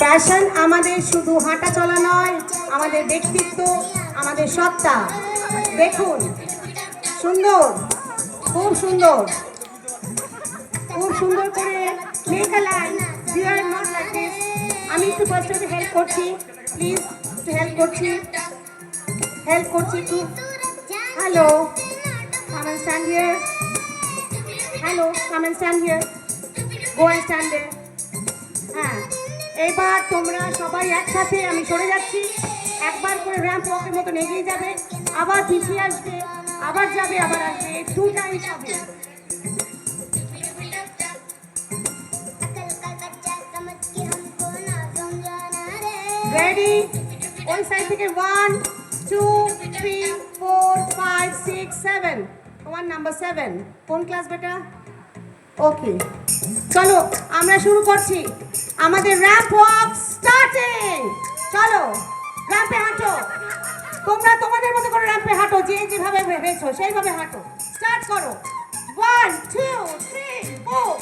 Fashion আমাদের শুধু হাঁটা চলা নয়, আমাদের ব্যক্তিত্ব, আমাদের সত্তা। দেখুন, সুন্দর, খুব সুন্দর, খুব সুন্দর করে make a line. You are not like this. আমি একটু ফার্স্ট হেল্প করছি, প্লিজ একটু হেল্প করছি, একটু। Hello, come and stand here. Hello, come and stand here. Go and stand there. হ্যাঁ, এবার তোমরা সবাই একসাথে, আমি সরে যাচ্ছি, একবার করে র্যাম্প ওয়াকের মতন এগিয়ে যাবে, আবার পিছিয়ে আসবে, আবার যাবে, আবার আসবে, 2 টাইমস হবে। রেডি? ওই সাইড থেকে 1 2 3 4 5 6 7। তোমার নাম্বার 7 কোন ক্লাস বেটা? ওকে, চলো আমরা শুরু করছি আমাদের র্যাম্প ওয়াক স্টার্টিং। চলো র্যাম্পে হাঁটো, তোমরা তোমাদের মতো করে র্যাম্পে হাঁটো, যে যেভাবে ভেবেছো সেইভাবে হাঁটো। স্টার্ট করো। 1 2 3 4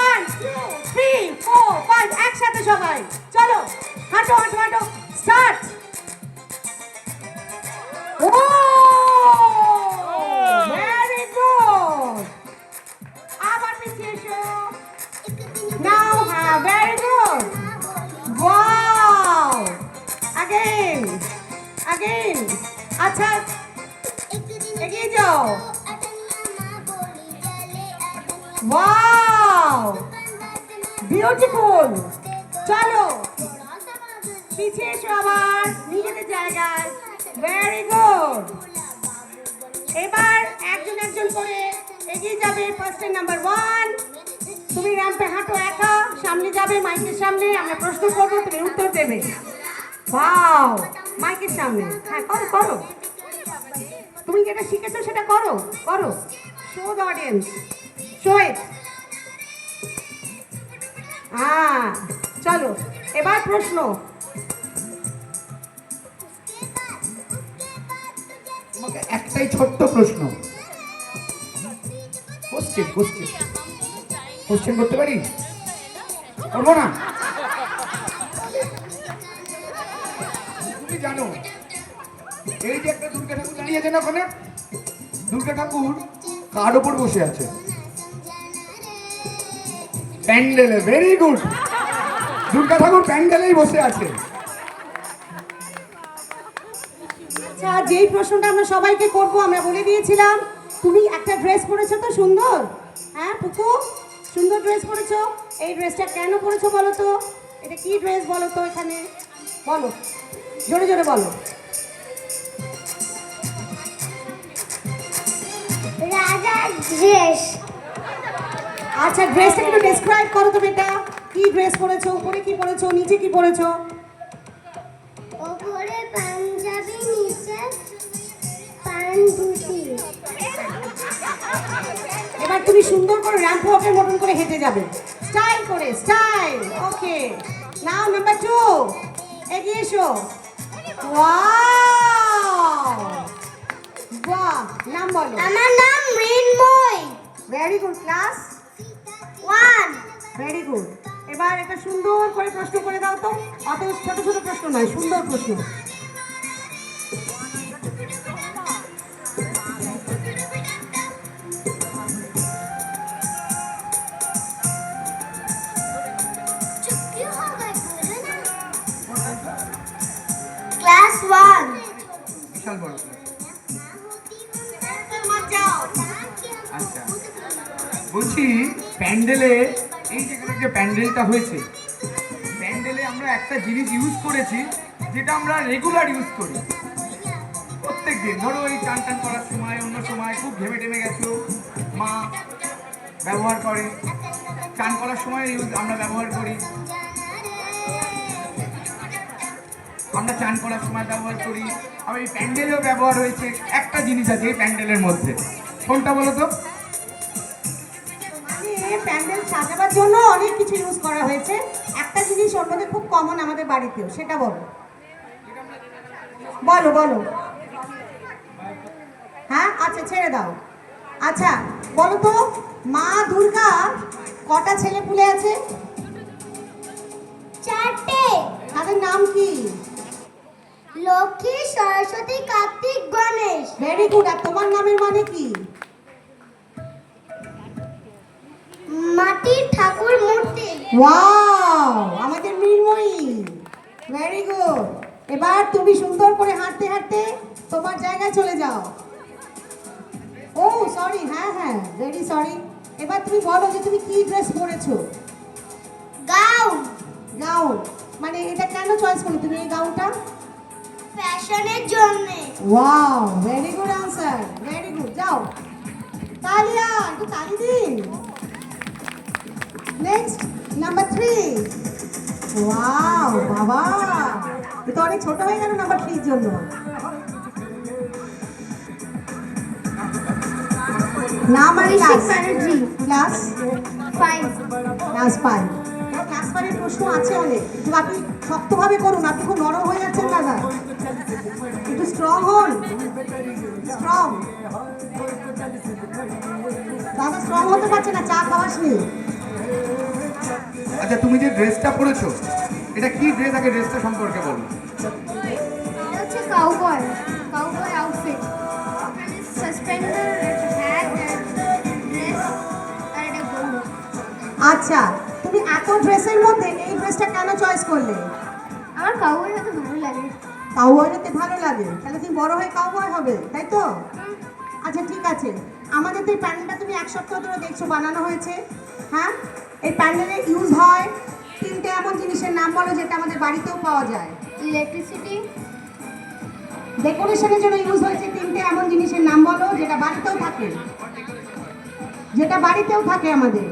1 2 3 4 5 একসাথে সবাই চলো, হাঁটো হাঁটো হাঁটো। স্টার্ট। ও ভেরি গুড। আবার পিছিয়ে এসো। নাও, হ্যাঁ, very good. Wow, again again. আচ্ছা, এগিয়ে যাও। Wow, beautiful. চলো পিছিয়ে এসো আবার নিজেদের জায়গায়। Very good. এবার একজন একজন করে এগিয়ে যাবে। ফার্স্টের নাম্বার 1, তুমি র্যাম্পে হাঁটো একা, সামনে যাবে, মাইকের সামনে আমরা প্রশ্ন করবো, তুমি উত্তর দেবে। ওয়াও, মাইকের সামনে, হ্যাঁ করো করো, তুমি যেটা শিখেছো সেটা করো করো। শো দ্য অডিয়েন্স, শো ইট। হ্যাঁ, চলো এবার প্রশ্ন। তোমাকে একটাই ছোট্ট প্রশ্ন, কোশ্চেন কোশ্চেন কোশ্চেন করতে পারি? করবো না? তুমি জানো এই যে একটা দুর্গা ঠাকুর দাঁড়িয়ে আছে না ওখানে, দুর্গা ঠাকুর কার ওপর বসে আছে? প্যান্ডেলে। ভেরি গুড, দুর্গা ঠাকুর প্যান্ডেলেই বসে আছে। আচ্ছা, যেই প্রশ্নটা আমরা সবাইকে করবো আমরা বলে দিয়েছিলাম। তুমি একটা ড্রেস পরেছো তো সুন্দর, হ্যাঁ পুকু, সুন্দর ড্রেস পরেছো। এই ড্রেসটা কেন পরেছো বলো তো? এটা কি ড্রেস বলো তো? এখানে বলো, জোরে জোরে বলো। রাজার ড্রেস। আচ্ছা, ড্রেসটা একটু ডেসক্রাইব করো তো বেটা। কি ড্রেস পরেছো, উপরে কি পরেছো, নিচে কি পরেছো? ওপরে পাঞ্জাবি, নিচে পাঞ্জাবি। এবার তুমি সুন্দর করে র্যাম্প ওয়াকের মতন করে হেঁটে যাবে, স্টাইল করে, স্টাইল। ওকে, নাও নাম্বার 2, এগিয়ে এসো। ওয়াও, বাহ, নাম বলো। আমার নাম Mrinmoy. Very good, class 1। Very good. এবার একটা সুন্দর করে প্রশ্ন করে দাও তো, অত ছোট ছোট প্রশ্ন নয়, সুন্দর প্রশ্ন। ক্লাস 1। বিশাল বড়। আচ্ছা, বলছি প্যান্ডেলে, এই যেখানে যে প্যান্ডেলটা হয়েছে, প্যান্ডেলে আমরা একটা জিনিস ইউজ করেছি যেটা আমরা রেগুলার ইউজ করি প্রত্যেক দিন। ধরো এই চান টান করার সময়, অন্য সময় খুব ঘেমে টেমে গেছো, মা ব্যবহার করে, চান করার সময় আমরা ব্যবহার করি, আমরা চান করার সময় ব্যবহার করি। আবার এই প্যান্ডেলেও ব্যবহার হয়েছে একটা জিনিস আছে এই প্যান্ডেলের মধ্যে, কোনটা বলো তো? প্যান্ডেল সাজাবার জন্য অনেক কিছু ইউজ করা হয়েছে, একটা জিনিস ওর মধ্যে খুব কমন আমাদের বাড়িতেও, সেটা বলো বলো বলো। হ্যাঁ, আচ্ছা ছেড়ে দাও। আচ্ছা বলো তো, মা দুর্গা কটা ছেলে পুলে আছে? চারটে। তাদের নাম কি? লক্ষ্মী, সরস্বতী, কার্তিক, গণেশ। Very good. আর তোমার নামের মানে কি? মাটির ঠাকুর মূর্তি। ওয়াও, আমাদের মৃন্ময়ী। Very good. এবার তুমি সুন্দর করে হাঁটতে হাঁটতে তোমার জায়গায় চলে যাও। ও সরি, হ্যাঁ হ্যাঁ, ভেরি সরি। এবার তুমি বলো যে তুমি কি ড্রেস পরেছো? গাউন। গাউন। মানে এটা কেন চয়েস করলে তুমি এই গাউনটা? ফ্যাশনের জন্য। Wow, very good answer, very good. যাও, তালিয়া, একটু তালি দিন। Next, number 3। ওয়াও বাবা, এটা অনেক ছোট হয়ে গেল নাম্বার 3 এর জন্য। নাম আর ক্লাস? ক্লাস 5। ক্লাস 5। ক্লাস 5 এর প্রশ্ন আছে অনেক, একটু আপনি শক্তভাবে করুন, আপনি খুব নরম হয়ে যাচ্ছেন দাদা, একটু স্ট্রং হন। স্ট্রং দাদা, স্ট্রং হতে পারছে না, চা খাওয়াসনি। আচ্ছা, তুমি যে ড্রেসটা পরেছো এটা কি ড্রেস, আগে ড্রেসটা সম্পর্কে বলো। এটা হচ্ছে কাউবয় আউটফিট। এখানে সাসপেন্ডার, হ্যাট, ড্রেস আর এটা গোল্ড। আচ্ছা, তুমি এত ড্রেসের মধ্যে এই ড্রেসটা কেন চয়েস করলে? আমার কাউবয় হতে ভালো লাগে। কাউবয় হতে ভালো লাগে, তাহলে তুমি বড় হয়ে কাউবয় হবে, তাই তো? আচ্ছা ঠিক আছে, আমাদের তো এই প্যান্ডেলটা তুমি 1 সপ্তাহ ধরে দেখছো বানানো হয়েছে। হ্যাঁ, এই প্যান্ডেলে ইউজ হয় 3টে এমন জিনিসের নাম বলো যেটা আমাদের বাড়িতেও পাওয়া যায়। ইলেকট্রিসিটি। ডেকোরেশনের জন্য ইউজ হয়েছে 3টে এমন জিনিসের নাম বলো যেটা বাড়িতেও থাকে, যেটা বাড়িতেও থাকে আমাদের।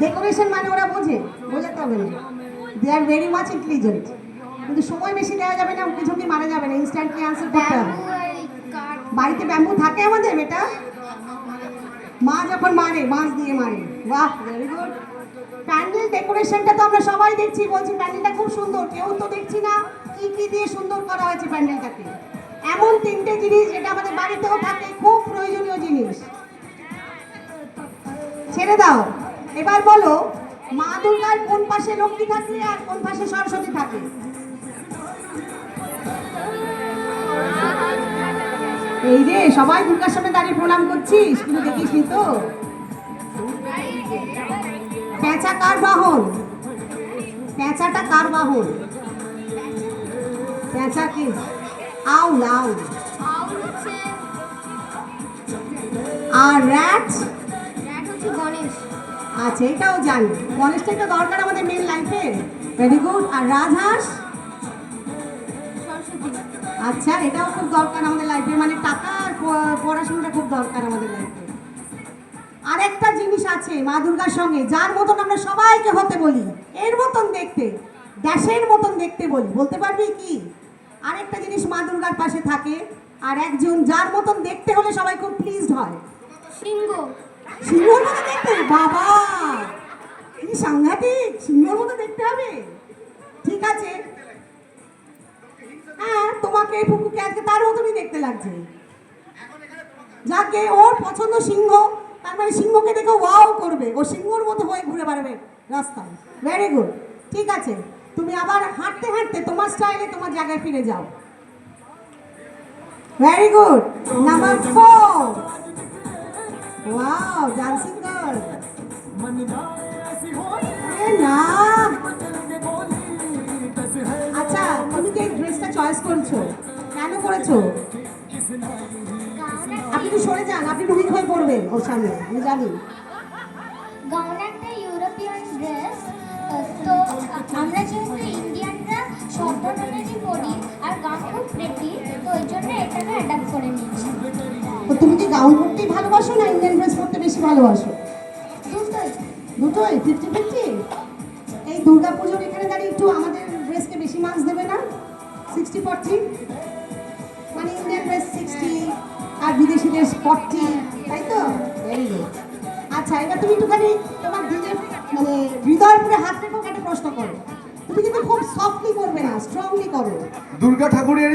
ডেকোরেশন মানে ওরা বোঝাতে হবে না, দে আর ভেরি মাচ ইন্টেলিজেন্ট। কিন্তু সময় বেশি দেওয়া যাবে না, উঁকি ঝুঁকি মারা যাবে না, ইনস্ট্যান্টলি আনসার করতে হবে। বাড়িতে ব্যাম্বু থাকে আমাদের বেটা, মা যখন মারে বাঁশ দিয়ে মারে। বাহ, ভেরি গুড। প্যান্ডেল ডেকোরেশনটা তো আমরা সবাই দেখছি, বলছি প্যান্ডেলটা খুব সুন্দর, কেউ তো দেখছি না কি কি দিয়ে সুন্দর করা হয়েছে প্যান্ডেলটাকে। এমন 3টে জিনিস যেটা আমাদের বাড়িতেও থাকে, খুব প্রয়োজনীয় জিনিস। ছেড়ে দাও, এবার বলো মা দুর্গার কোন পাশে লক্ষ্মী থাকে আর কোন পাশে সরস্বতী থাকে? এই রে, সবাই দুর্গার সামনে দাঁড়িয়ে প্রণাম করছিস, কিন্তু দেখিস নি তো। পেঁচা কার বাহন? পেঁচাটা কার বাহন? পেঁচা কি? আউল, আউল। আউল হচ্ছে আর র্যাট? গণেশ। আচ্ছা, এটাও জানি, গণেশটা তো দরকার আমাদের মেন লাইফে। Very good. আর রাজহাঁস? সরস্বতী। আচ্ছা, এটাও খুব দরকার আমাদের লাইফে, মানে টাকা আর পড়াশোনাটা খুব দরকার আমাদের লাইফে। আরেকটা জিনিস আছে মা দুর্গার সঙ্গে, যার মতন আমরা সবাইকে হতে বলি, এর মতন দেখতে, ড্যাশের মতন দেখতে বলি, বলতে পারবি কি? আরেকটা জিনিস মা দুর্গার পাশে থাকে, আর একজন যার মতন দেখতে হলে সবাই খুব প্লিজড হয়। সিংহ। সিংহর মতো দেখতে? বাবা, কি সাংঘাতিক, সিংহর মতো দেখতে হবে। ঠিক আছে, হ্যাঁ, তোমাকে এই পুকুকে আজকে তার মতনই দেখতে লাগছে। যাকে ওর পছন্দ সিংহ, তার মানে সিংহকে দেখে ওয়াও করবে, ও সিংহর মতো হয়ে ঘুরে বেড়াবে রাস্তায়। Very good. ঠিক আছে, তুমি আবার হাঁটতে হাঁটতে তোমার স্টাইলে তোমার জায়গায় ফিরে যাও। Very good. Number 4। Wow, dancing girl. না, আচ্ছা, তুমি যে ড্রেসটা চয়েস করছো, কেন করেছো? আপনি একটু সরে যান, আপনি রুহিত হয়ে পড়বেন ওর সামনে, আমি জানি। গাউন একটা ইউরোপিয়ান ড্রেস, তো আমরা যেহেতু ইন্ডিয়ানরা সব ধরনেরই পরি আর গাউন খুব প্রেটি, তো ওই জন্য এটাকে অ্যাডাপ্ট করে নিয়েছি। তো তুমি কি গাউন পরতেই ভালোবাসো না ইন্ডিয়ান ড্রেস পরতে বেশি ভালোবাসো? দুটোই। দুটোই 50-50? এই দুর্গা পুজোর এখানে দাঁড়িয়ে একটু আমাদের ড্রেসকে বেশি মার্কস দেবে না? 60-40, মানে ইন্ডিয়ান ড্রেস 60 আর বিদেশি ড্রেস 40, তাই তো? Very good. আচ্ছা, এবার তুমি একটুখানি তোমার দিদির মানে হৃদয়ের উপরে হাত রেখো, একটা প্রশ্ন করো। তুমি কিন্তু খুব সফটলি করবে না, স্ট্রংলি করো। দুর্গা ঠাকুরের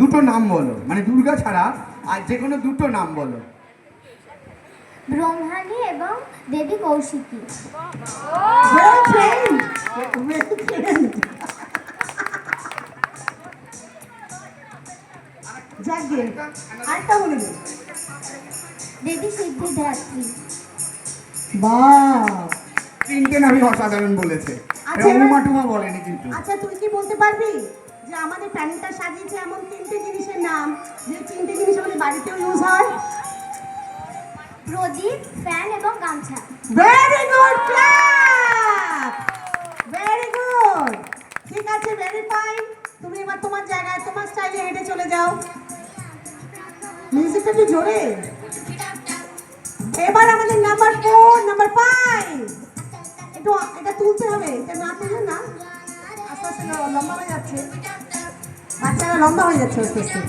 দুটো নাম বলো, মানে দুর্গা ছাড়া আর যে কোনো দুটো নাম বলো। ব্রহ্মালী এবং দেবী Kaushiki. Well trained. Well trained. যাকে আরেকটা বলে দিন। দেবী সিদ্ধিদাত্রী। বাহ। তিনটে নামই অসাধারণ বলেছে, আচ্ছা, অনুমাটুমা বলেনি কিন্তু। আচ্ছা তুই কি বলতে পারবি যে আমাদের প্যানেলটা সাজিয়েছে এমন তিনটে জিনিসের নাম যে তিনটে জিনিস আমাদের বাড়িতেও ইউজ হয়? প্রদীপ, ফ্যান এবং গামছা। Very good class, very good. ঠিক আছে, ভেরি ফাইন। তুমি এবার তোমার জায়গায় তোমার স্টাইলে হেঁটে চলে যাও। মিউজিকটা একটু জোরে। এবার আমাদের নাম্বার 4, নাম্বার 5 একটু এটা তুলতে হবে, এটা না তুললে না আস্তে আস্তে লম্বা হয়ে যাচ্ছে, বাচ্চারা লম্বা হয়ে যাচ্ছে আস্তে আস্তে।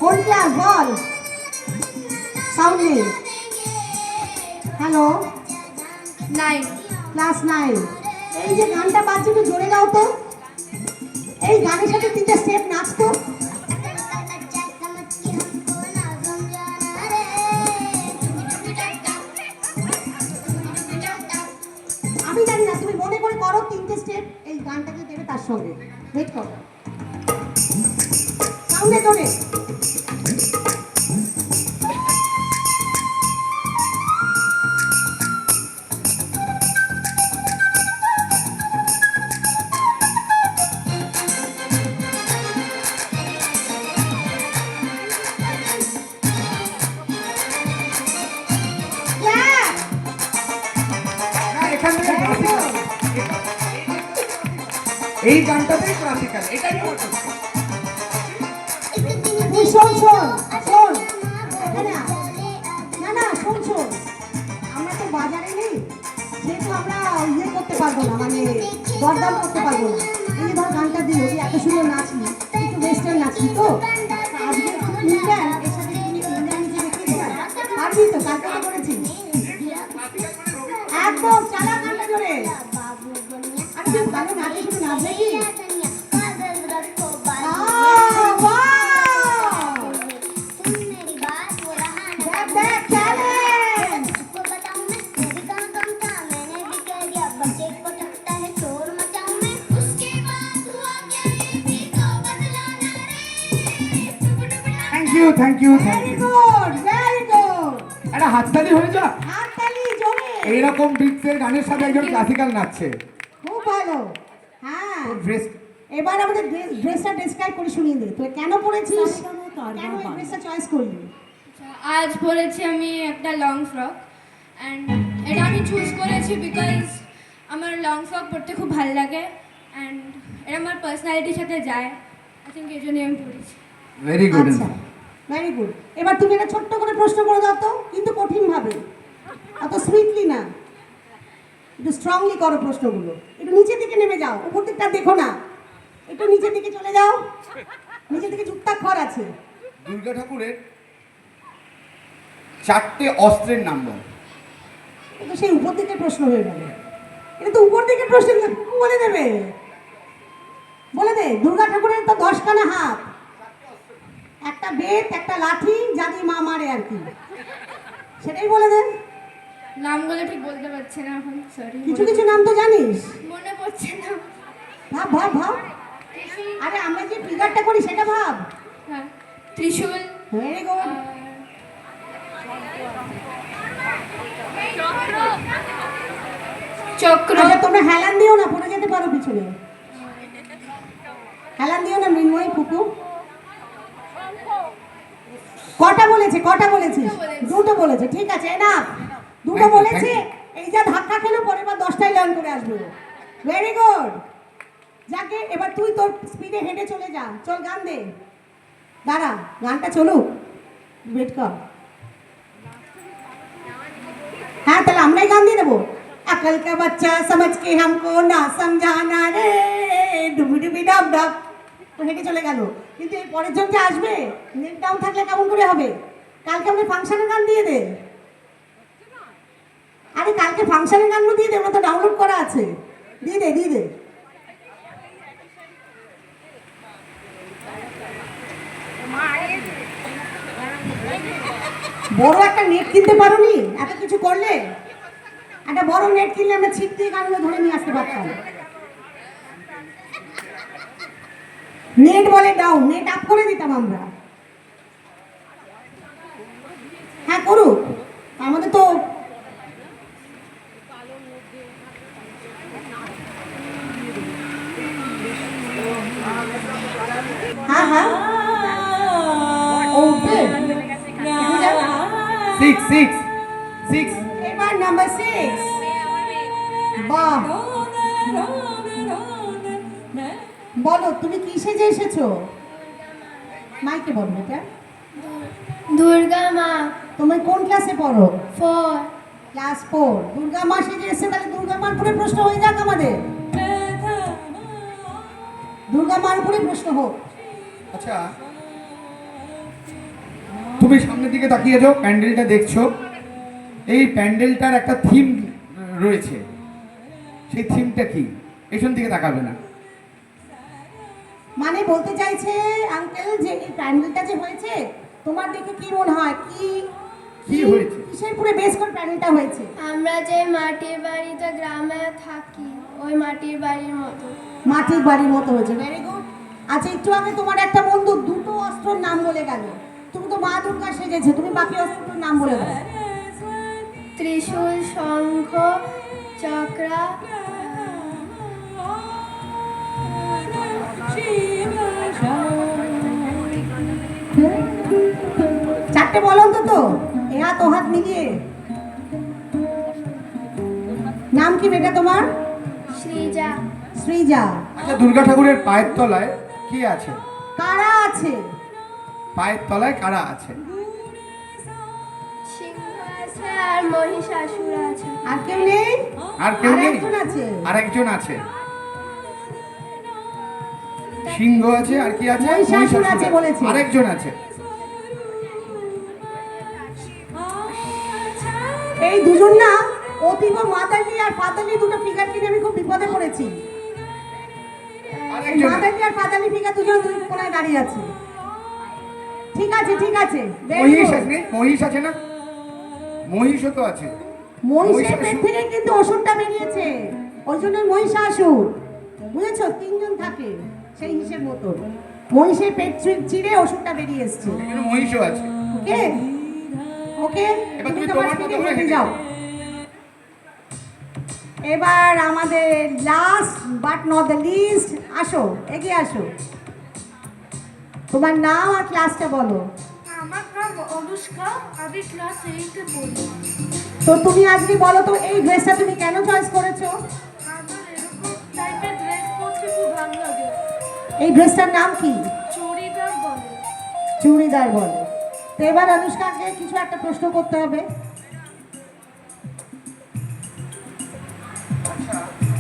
কোন ক্লাস বল? সাউন্ড নেই। হ্যালো, 9। ক্লাস 9। এই যে গানটা বাজছে একটু জোরে গাও তো। এই গানের সাথে তিনটা স্টেপ নাচ তো। আমি জানি না, তুমি মনে করে করো তিনটে স্টেপ এই গানটাকে দেবে তার সঙ্গে। ওয়েট করো, সাউন্ডে জোরে। Clap! না, এখান থেকে classical। এই গানটাতেই ক্লাসিক্যাল, এটাই important। তুই শোন শোন শোন, এখানে আয়। না না শোন শোন, আমরা তো বাজারে নেই, যেহেতু আমরা ইয়ে করতে পারবো না, মানে দরদাম করতে পারবো না। এই ধর গানটা দিল, তুই এত সুন্দর নাচলি, একটু ওয়েস্টার্ন নাচলি তো, তা আজকে একটু ইন্ডিয়ান, এর সাথে তুমি ইন্ডিয়ান নিজে রেখে দিবা পারবি তো? কালকে তো করেছিস একদম। চালা গানটা জোরে। আমি তুই ভালো নাচে, শুধু নাচবে কি? That talent! Thank you, thank you, thank Very you. good, very good. একটা হাততালি হয়ে যা। হাততালি জোরে। এইরকম বিটসের গানের সাথে একজন ক্লাসিক্যাল নাচছে। খুব ভালো। হ্যাঁ, ড্রেস এবার আমাদের ড্রেসটা ডেসক্রাইব করে শুনিয়ে দে। তুই কেন পরেছিস, কেন এই ড্রেসটা চয়েস করলি? আজ পরেছি আমি একটা লং ফ্রক অ্যান্ড এটা আমি চুজ করেছি বিকজ আমার লং ফ্রক পরতে খুব ভালো লাগে অ্যান্ড এটা আমার পার্সোনালিটির সাথে যায়। আই থিঙ্ক এই জন্যই আমি পরেছি। Very good. আচ্ছা, ভেরি গুড। এবার তুমি একটা ছোট্ট করে প্রশ্ন করে দাও তো, কিন্তু কঠিন ভাবে, অত সুইটলি না, একটু স্ট্রংলি করো প্রশ্নগুলো। একটু নিচের দিকে নেমে যাও, উপর দিকটা দেখো না, একটু নিচের দিকে চলে যাও। নিচের দিকে যুক্তাক্ষর আছে। দুর্গা ঠাকুরের 4টে অস্ত্রের নাম বল। তো সেই উপর দিকের প্রশ্ন হয়ে গেল। এটা তো উপর দিকের প্রশ্ন, বলে দেবে, বলে দে। দুর্গা ঠাকুরের তো 10খানা হাত, একটা বেত, একটা লাঠি, যা দিয়ে মা মারে আর কি, সেটাই বলে দে। নামগুলো ঠিক বলতে পারছি না এখন, সরি। কিছু কিছু নাম তো জানিস, মনে পড়ছে না। ভাব ভাব ভাব। আরে আমরা যে ফিগারটা করি সেটা ভাব। হ্যাঁ, ত্রিশূল, ভেরি গুড। চক্র। আচ্ছা তোমরা হেলান দিও না, পড়ে যেতে পারো পিছনে। হেলান দিও না মৃন্ময়ী, ফুকু। কটা বলেছে, কটা বলেছিস? দুটো বলেছে, ঠিক আছে না, দুটো Thank you, বলেছে। thank এই যা ধাক্কা খেলো, পরের বার 10টাই লার্ন করে আসবে। Very good. যাকে এবার তুই তোর স্পিডে হেঁটে চলে যা। চল গান দে। দাঁড়া, গানটা চলুক, ওয়েট কর। हाँ তাহলে আমরাই গান দিয়ে দেবো। अकल का बच्चा समझ के हमको ना समझाना रे डुबी डुबी डब डब। তো হেঁটে চলে গেল, কিন্তু এই পরের জন যে আসবে, নেট ডাউন থাকলে কেমন করে হবে? কালকে আমাদের ফাংশনের গান দিয়ে দে। আরে কালকে ফাংশনের গানগুলো দিয়ে দে, ওটা তো ডাউনলোড করা আছে। দিয়ে দে, দিয়ে দে। বড় একটা নেট কিনতে পারোনি? এত কিছু করলে একটা বড় নেট কিনলে আমরা ছিপ দিয়ে গানগুলো ধরে নিয়ে আসতে পারতাম। নেট বলে দাও, নেট আপ করে দিতাম আমরা। হ্যাঁ করুক, আমাদের তো হ্যাঁ হ্যাঁ ওকে 6 এবার নাম্বার 6। বাহ, বলো তুমি কি সেজে এসেছো? মাইকে বলো এটা। দুর্গা মা। তুমি কোন ক্লাসে পড়ো? 4। ক্লাস 4। দুর্গা মা সেজে এসেছে, তাহলে দুর্গা মার উপরে প্রশ্ন হয়ে যাক আমাদের। দুর্গা মার উপরে প্রশ্ন হোক। আচ্ছা, তুমি সামনের দিকে তাকিয়ে যাও, প্যান্ডেলটা দেখছো। এই প্যান্ডেলটার একটা থিম রয়েছে, সেই থিমটা কি? পেছন দিকে তাকাবে না। মানে বলতে চাইছে আঙ্কেল যে এই প্যান্ডেলটা যে হয়েছে, তোমার দেখে কি মনে হয়? কি হয়েছে? কিসের উপরে বেস করে প্যান্ডেলটা হয়েছে? আমরা যে মাটির বাড়িতে গ্রামে থাকি ওই মাটির বাড়ির মতো। মাটির বাড়ির মতো হয়েছে। Very good. আচ্ছা, একটু আগে তোমার একটা বন্ধু দুটো অস্ত্রের নাম বলে গেল। তুমি তো মা দুর্গা সেজেছে, তুমি বাকি অস্ত্রগুলোর নাম বলে দাও। ত্রিশূল, শঙ্খ, চক্রা, চারটে বলো অন্তত, এ হাত ও হাত মিলিয়ে। নাম কি বেটা তোমার? সৃজা। সৃজা। আচ্ছা, দুর্গা ঠাকুরের পায়ের তলায় কি আছে? কারা আছে? পায়ের তলায় কারা আছে? সিংহ আছে আর মহিষাসুর আছে। আর কেউ নেই? আর কেউ নেই? একজন আছে। আরেকজন আছে। সিংহ আছে, আর কি আছে? মহিষাসুর আছে বলেছে। আরেকজন আছে। এই দুজন না অতীব মাদালি আর ফাদালি দুটো ফিগার কিনে আমি খুব বিপদে পড়েছি। আরেকজন আছে। মাদালি আর ফাদালি ফিগার দুজন দুই কোনায় দাঁড়িয়ে আছে। ঠিক আছে ঠিক আছে। Very মহিষ good. আছে? মহিষ আছে না? মহিষও তো আছে। মহিষের পেট মহিষাসুর। থেকে কিন্তু ওষুধটা বেরিয়েছে, ওই জন্য মহিষাসুর। বুঝেছো? তিনজন থাকে সেই হিসেব মতো। মহিষের পেট চিরে ওষুধটা বেরিয়ে এসছে। এখানে মহিষও আছে। ওকে ওকে, এবার তুমি তুমি তোমার তোমার মতো স্পিডে করে হেঁটে হেঁটে যাও। এবার আমাদের last but not the least, আসো এগিয়ে আসো। তোমার নাম আর ক্লাসটা বলো। আমার নাম অনুষ্কা, আমি ক্লাস 8-এ পড়ি। তো তুমি আজকে বলো তো এই ড্রেসটা তুমি কেন চয়েস করেছো? আমার এরকম টাইপের ড্রেস পরতে খুব ভালো লাগে। এই ড্রেসটার নাম কি? চুড়িদার বলে। চুড়িদার বলে। তো এবার অনুষ্কাকে কিছু একটা প্রশ্ন করতে হবে।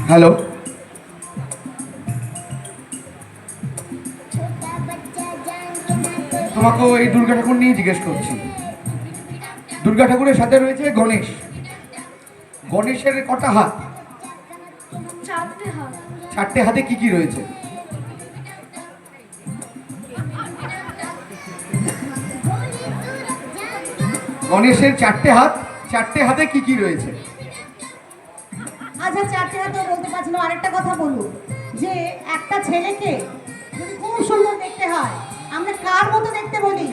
হ্যালো, তোমাকেও এই দুর্গা ঠাকুর নিয়ে জিজ্ঞেস করছি। দুর্গা ঠাকুরের সাথে রয়েছে গণেশ। গণেশের কটা হাত? 4টে হাত। 4টে হাতে কি কি রয়েছে? গণেশের 4টে হাত, 4টে হাতে কি কি রয়েছে? আচ্ছা, চারটে হাতেও বলতে পারছি না। আরেকটা কথা বলুন, যে একটা ছেলেকে যদি খুব সুন্দর দেখতে হয় আমরা কার মতো দেখতে বলি?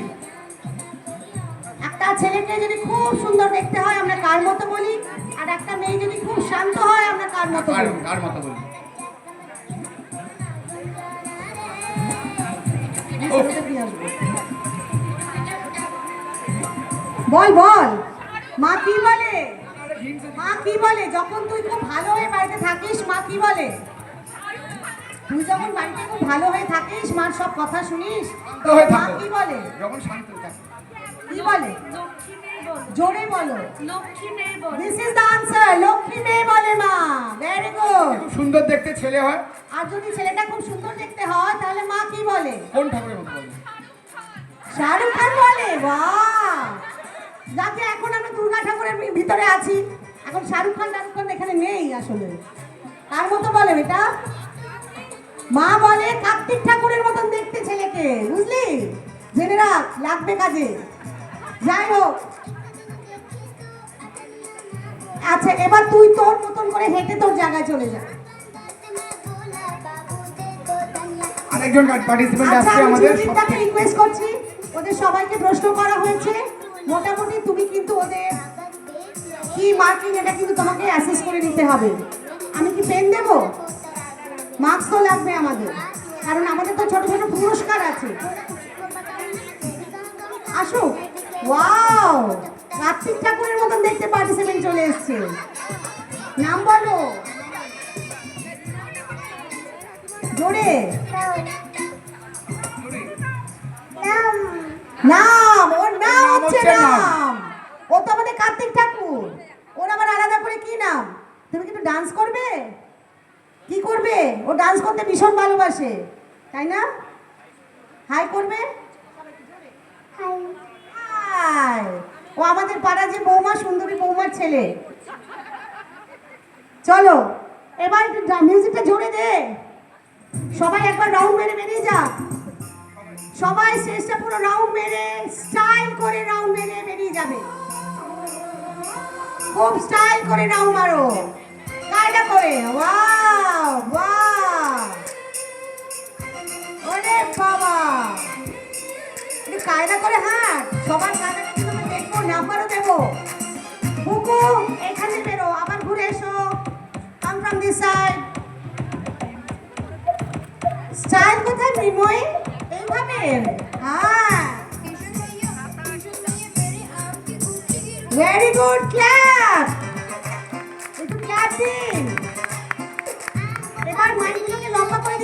একটা ছেলেকে যদি খুব সুন্দর দেখতে হয় আমরা কার মতো বলি? আর একটা মেয়ে যদি খুব শান্ত হয় আমরা কার মতো বলি? কার মতো বলি? বল বল, মা কি বলে? মা কি বলে যখন তুই খুব ভালো হয়ে বাড়িতে থাকিস? মা কি বলে? তুই যখন বাড়িতে খুব ভালো হয়ে থাকিস, মার সব কথা শুনিস, শান্ত হয়ে মা থাকো। কি বলে? যখন শান্ত থাকো। কি বলে? লক্ষ্মী মেয়ে বলে। জোরে বলো। লক্ষ্মী মেয়ে বলে। This is the answer. Lakshmi মেয়ে বলে মা। Very good. খুব সুন্দর দেখতে ছেলে হয়। আর যদি ছেলেটা খুব সুন্দর দেখতে হয় তাহলে মা কি বলে? কোন ঠাকুরের মতো বলে? শাহরুখ খান বলে। বাহ, যাতে এখন আমরা দুর্গা ঠাকুরের ভিতরে আছি, এখন শাহরুখ খান এখানে নেই আসলে। কার মতো বলে বেটা? মা বলে কার্তিক ঠাকুরের মতন দেখতে ছেলেকে, বুঝলি? জেনে রাখ, লাগবে কাজে। যাই হোক, আচ্ছা এবার তুই তোর মতন করে হেঁটে তোর জায়গায় চলে যা। আরেকজন পার্টিসিপেন্ট আচ্ছা আসছে আমি আমাদের জিনিসটাকে রিকোয়েস্ট করছি, ওদের সবাইকে প্রশ্ন করা হয়েছে, মোটামুটি তুমি কিন্তু ওদের কি মার্কিং এটা কিন্তু তোমাকে অ্যাসেস করে নিতে হবে। আমি কি পেন দেব? মার্কস তো লাগবে আমাদের, কারণ আমাদের তো ছোট ছোট পুরস্কার আছে। আসো, ওয়াও, কার্তিক ঠাকুরের মতন দেখতে পার্টিসিপেন্ট চলে এসছে। নাম বলো জোরে। নাম, ওর নাম হচ্ছে নাম। ও তো আমাদের কার্তিক ঠাকুর, ওর আবার আলাদা করে কি নাম? তুমি কিন্তু ডান্স করবে? কি করবে? ও ডান্স করতে ভীষণ ভালোবাসে, তাই না? হাই করবে। হাই। ও আমাদের পাড়া যে বৌমা, সুন্দরী বৌমার ছেলে। চলো এবার একটু মিউজিকটা জোরে দে। সবাই একবার রাউন্ড মেরে বেরিয়ে যা। সবাই স্টেজটা পুরো রাউন্ড মেরে, স্টাইল করে রাউন্ড মেরে বেরিয়ে যাবে। খুব স্টাইল করে রাউন্ড মারো, কায়দা করে। ওয়াও ওয়াও, ওরে বাবা, একটু কায়দা করে হাঁট। সবার কায়দা কিন্তু আমি দেখবো, নাম্বারও দেবো। বুকু এখানে বেরো, আবার ঘুরে এসো। Come from this side. Style কোথায় মৃন্ময়ী? এইভাবে, হ্যাঁ, ভেরি গুড, ক্ল্যাপ, একটু ক্ল্যাপ দিন। এবার মাইকগুলোকে লম্বা করে